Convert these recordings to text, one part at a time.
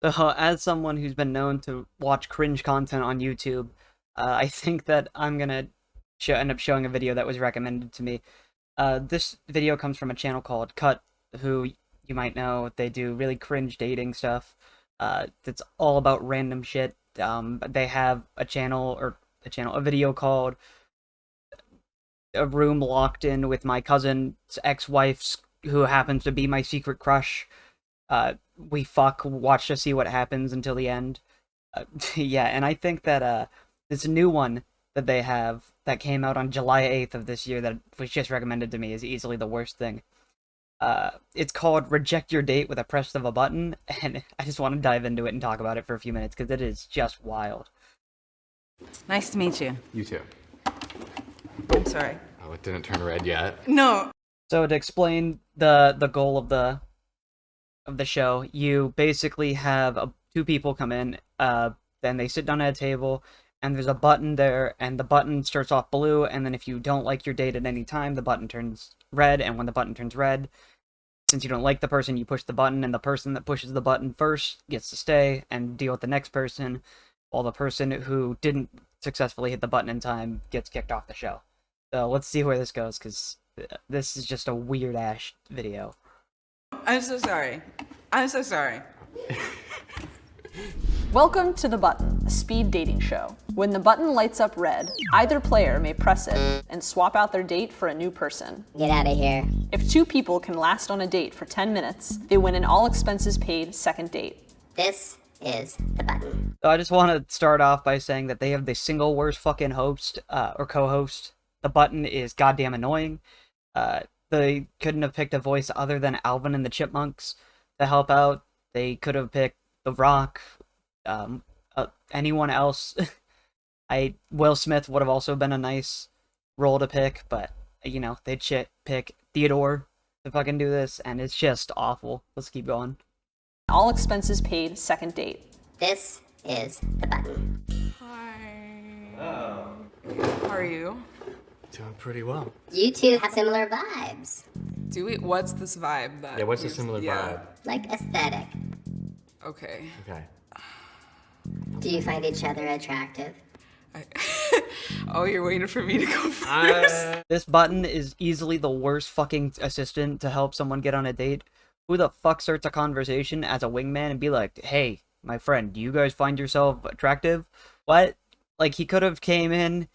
So, as someone who's been known to watch cringe content on YouTube, I think that I'm gonna end up showing a video that was recommended to me. This video comes from a channel called Cut, who you might know. They do really cringe dating stuff. It's all about random shit. They have a video called "A Room Locked In with My Cousin's Ex-Wife's, who happens to be my secret crush." We fuck, watch to see what happens until the end. Yeah, and I think that this new one that they have that came out on July 8th of this year that was just recommended to me is easily the worst thing. It's called Reject Your Date with a Press of a Button, and I just want to dive into it and talk about it for a few minutes because it is just wild. Nice to meet you. You too. I'm sorry. Oh, it didn't turn red yet. No. So to explain the goal of the show, you basically have two people come in, then they sit down at a table, and there's a button there, and the button starts off blue, and then if you don't like your date at any time, the button turns red, and when the button turns red, since you don't like the person, you push the button, and the person that pushes the button first gets to stay and deal with the next person, while the person who didn't successfully hit the button in time gets kicked off the show. So let's see where this goes, because this is just a weird-ass video. I'm so sorry. I'm so sorry. Welcome to The Button, a speed dating show. When the button lights up red, either player may press it and swap out their date for a new person. Get out of here. If two people can last on a date for 10 minutes, they win an all-expenses-paid second date. This is The Button. So I just want to start off by saying that they have the single worst fucking host, or co-host. The Button is goddamn annoying. They couldn't have picked a voice other than Alvin and the Chipmunks to help out. They could have picked The Rock, anyone else. Will Smith would have also been a nice role to pick, but, you know, they'd pick Theodore to fucking do this, and it's just awful. Let's keep going. All-expenses-paid second date. This is The Button. Hi. How are you? Doing pretty well. You two have similar vibes. Do we? What's this vibe that? Yeah, what's the you've- similar yeah. Like aesthetic. Okay. vibe? Okay. Do you find each other attractive? Oh, you're waiting for me to go first. This Button is easily the worst fucking assistant to help someone get on a date. Who the fuck starts a conversation as a wingman and be like, hey, my friend, do you guys find yourself attractive? What? Like, he could have came in...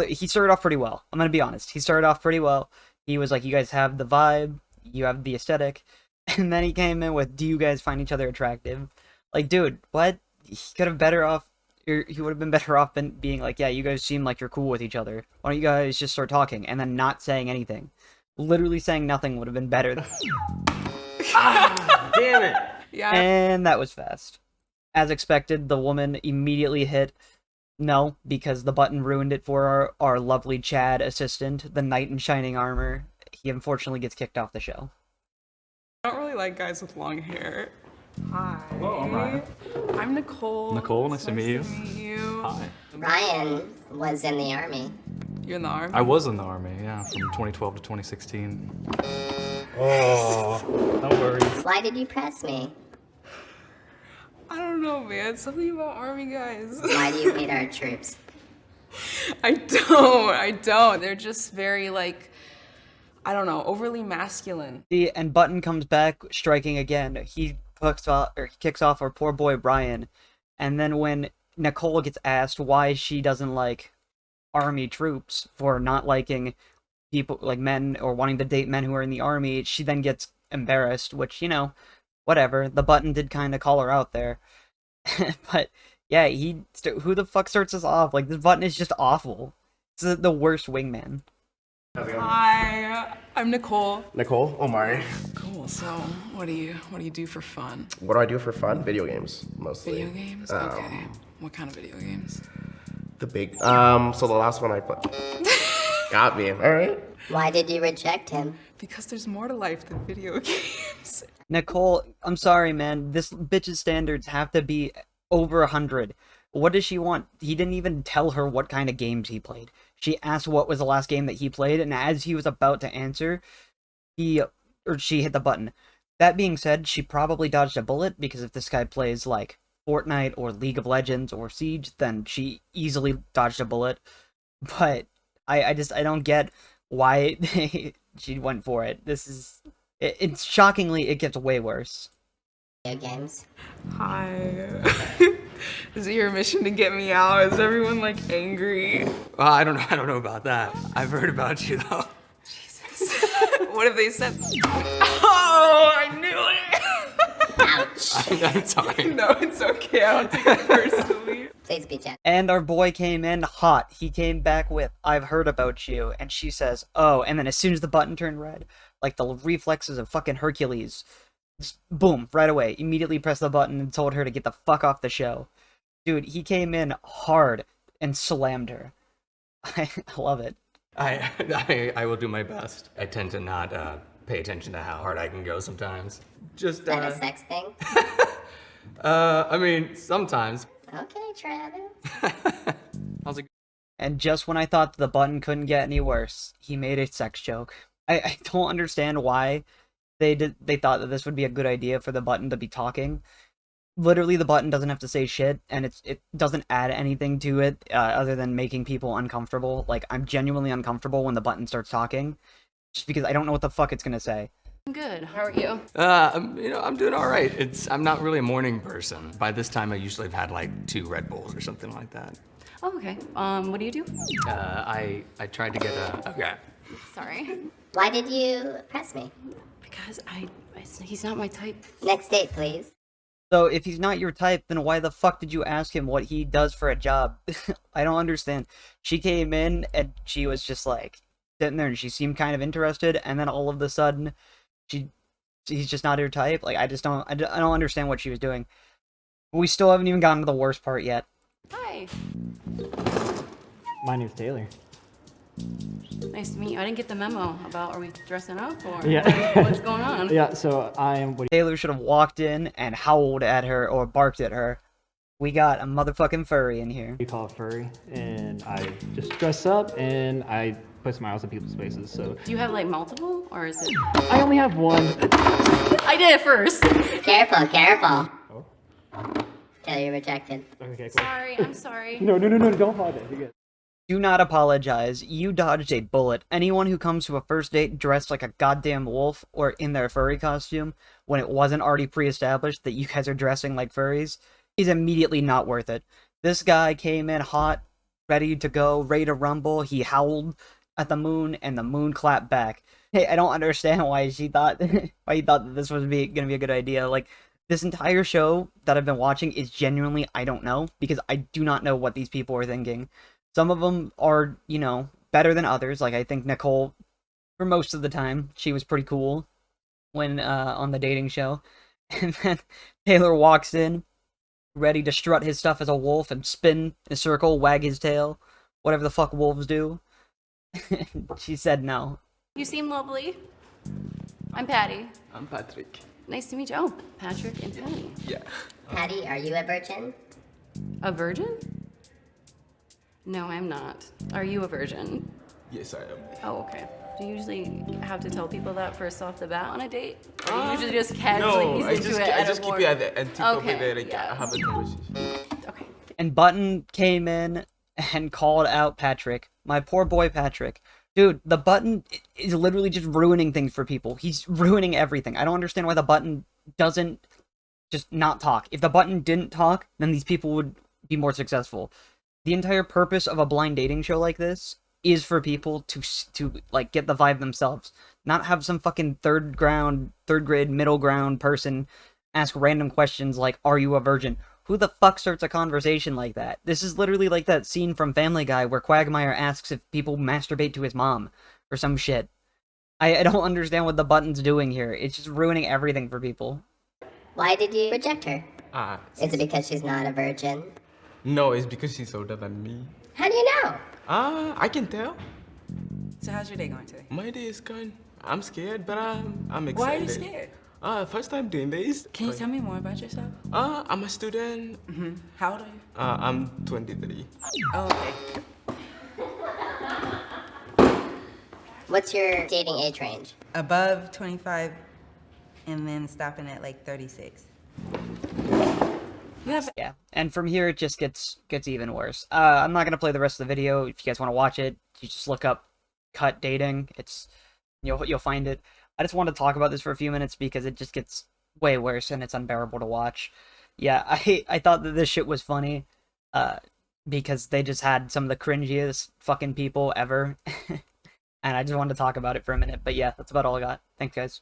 He started off pretty well. I'm gonna be honest. He started off pretty well. He was like, you guys have the vibe, you have the aesthetic. And then he came in with, do you guys find each other attractive? Like, dude, what? He could have he would have been better off than being like, yeah, you guys seem like you're cool with each other. Why don't you guys just start talking and then not saying anything? Literally saying nothing would have been better. Damn it! Yeah. And that was fast. As expected, the woman immediately hit no, because the button ruined it for our lovely Chad assistant, the knight in shining armor. He unfortunately gets kicked off the show. I don't really like guys with long hair. Hi. Hello, I'm Ryan. I'm Nicole. Nicole, nice to meet you. you. Hi. Ryan was in the army. You're in the army. I was in the army, yeah, from 2012 to 2016. Oh, no worries. Why did you press me? I don't know, man. Something about army guys. Why do you hate our troops? I don't. They're just very, like, I don't know, overly masculine. And Button comes back, striking again. He kicks off our poor boy Brian. And then when Nicole gets asked why she doesn't like army troops for not liking people, like men, or wanting to date men who are in the army, she then gets embarrassed, which, you know, whatever. The Button did kind of call her out there. But, yeah, who the fuck starts us off? Like, this Button is just awful. It's the worst wingman. Hi, I'm Nicole. Nicole, Omari. Cool. So, what do you do for fun? What do I do for fun? Video games, mostly. Video games? Okay. What kind of video games? The big. So the last one I played. Got me. All right. Why did you reject him? Because there's more to life than video games. Nicole, I'm sorry, man. This bitch's standards have to be over 100. What does she want? He didn't even tell her what kind of games he played. She asked what was the last game that he played, and as he was about to answer, she hit the button. That being said, she probably dodged a bullet, because if this guy plays, like, Fortnite or League of Legends or Siege, then she easily dodged a bullet. But I don't get why she went for it. It's shockingly, it gets way worse. Video games. Hi. Is it your mission to get me out? Is everyone like angry? I don't know about that. I've heard about you though. What have they said? Oh, I knew it. Ouch. I'm sorry. No, it's okay. I don't take it personally. Please be gentle. And our boy came in hot. He came back with, "I've heard about you," and she says, "Oh," and then as soon as the button turned red, like the reflexes of fucking Hercules, just boom, right away, immediately pressed the button and told her to get the fuck off the show. Dude, he came in hard and slammed her. I love it. I will do my best. I tend to not pay attention to how hard I can go sometimes. Just Is that a sex thing? I mean, sometimes. Okay, Travis. How's it? And just when I thought the button couldn't get any worse, he made a sex joke. I don't understand why they thought that this would be a good idea for the button to be talking. Literally, the button doesn't have to say shit, and it doesn't add anything to it other than making people uncomfortable. Like, I'm genuinely uncomfortable when the button starts talking, just because I don't know what the fuck it's gonna say. I'm good. How are you? I'm doing all right. I'm not really a morning person. By this time, I usually have had like 2 Red Bulls or something like that. Oh, okay. What do you do? I tried to get a. Okay. Sorry. Why did you press me? Because he's not my type. Next date, please. So if he's not your type, then why the fuck did you ask him what he does for a job? I don't understand. She came in and she was just like sitting there and she seemed kind of interested, and then all of a sudden he's just not her type. Like, I don't understand what she was doing. We still haven't even gotten to the worst part yet. Hi. My name's Taylor. Nice to meet you. I didn't get the memo about, are we dressing up or Yeah. what's going on? Yeah, so I am. What Taylor should have walked in and howled at her or barked at her. We got a motherfucking furry in here. you call a furry, and I just dress up and I put smiles on people's faces. So Do you have like multiple or is it? I only have one. I did it first. Careful, careful. Taylor, you're rejected. Okay, cool. Sorry, I'm sorry. No, don't apologize. You're good. Do not apologize. You dodged a bullet. Anyone who comes to a first date dressed like a goddamn wolf or in their furry costume when it wasn't already pre-established that you guys are dressing like furries is immediately not worth it. This guy came in hot, ready to go, ready to rumble. He howled at the moon and the moon clapped back. Hey, I don't understand why he thought that this was gonna be a good idea. Like, this entire show that I've been watching is genuinely, I don't know, because I do not know what these people are thinking. Some of them are, you know, better than others. Like, I think Nicole, for most of the time, she was pretty cool when on the dating show. And then Taylor walks in, ready to strut his stuff as a wolf and spin in a circle, wag his tail, whatever the fuck wolves do. She said no. You seem lovely. I'm Patty. I'm Patrick. Nice to meet you. Oh, Patrick and Patty. Yeah. Patty, are you a virgin? A virgin? No, I'm not. Are you a virgin? Yes, I am. Oh, okay. Do you usually have to tell people that first off the bat on a date? Or do you usually just casually ease into it at a keep warm- it at the end Okay, there and yeah. have a conversation. Okay. And Button came in and called out Patrick. My poor boy Patrick. Dude, the Button is literally just ruining things for people. He's ruining everything. I don't understand why the Button doesn't just not talk. If the Button didn't talk, then these people would be more successful. The entire purpose of a blind dating show like this is for people to like get the vibe themselves, not have some fucking third grade, middle ground person ask random questions like, "Are you a virgin?" Who the fuck starts a conversation like that? This is literally like that scene from Family Guy where Quagmire asks if people masturbate to his mom or some shit. I don't understand what the Button's doing here. It's just ruining everything for people. Why did you reject her? Is it Uh, because she's not a virgin? no, it's because she's older than me. How do you know? I can tell. So how's your day going today? My day is going. I'm scared, but I'm excited. Why are you scared? First time doing this. Can you tell me more about yourself? I'm a student. How old are you? I'm 23. Oh, okay. What's your dating age range? Above 25, and then stopping at like 36. Yeah, and from here it just gets even worse. I'm not gonna play the rest of the video. If you guys want to watch it, you just look up "cut dating." You'll find it. I just wanted to talk about this for a few minutes because it just gets way worse and it's unbearable to watch. Yeah, I thought that this shit was funny, because they just had some of the cringiest fucking people ever, and I just wanted to talk about it for a minute. But yeah, that's about all I got. Thanks, guys.